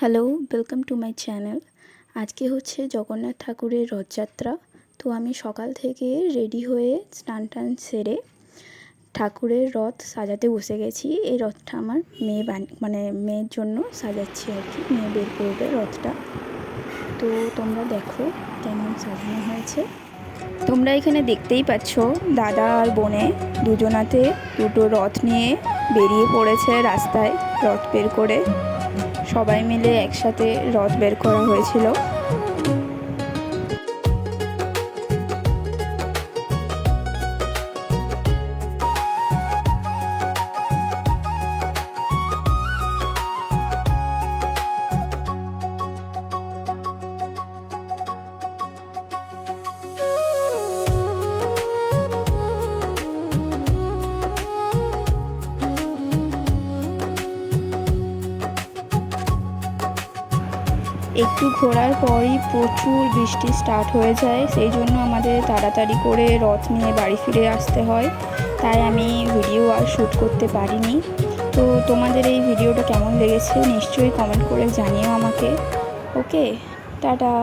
Hello, welcome to my channel. আজকে হচ্ছে জগন্নাথ ঠাকুরের রথযাত্রা। তো আমি সকাল থেকে রেডি হয়ে স্নান টান সেরে ঠাকুরের রথ সাজাতে বসে গেছি। এই রথটা আমার মেয়ের জন্য সাজাচ্ছি আর কি। মেয়ে বের করবে রথটা। তো তোমরা দেখো কেমন সাজানো হয়েছে। তোমরা এখানে দেখতেই পাচ্ছ দাদা আর বোনে দুজনাতে দুটো রথ নিয়ে বেরিয়ে পড়েছে রাস্তায় রথ বের করে। সবাই মিলে একসাথে রথ বের করা হয়েছিল। একটু ঘোরার পরই প্রচুর বৃষ্টি স্টার্ট হয়ে যায়, সেই জন্য আমাদের তাড়াতাড়ি করে রথ নিয়ে বাড়ি ফিরে আসতে হয়। তাই আমি ভিডিও আর শ্যুট করতে পারিনি। তো তোমাদের এই ভিডিওটা কেমন লেগেছে নিশ্চয়ই কমেন্ট করে জানিও আমাকে। ওকে, টাটা।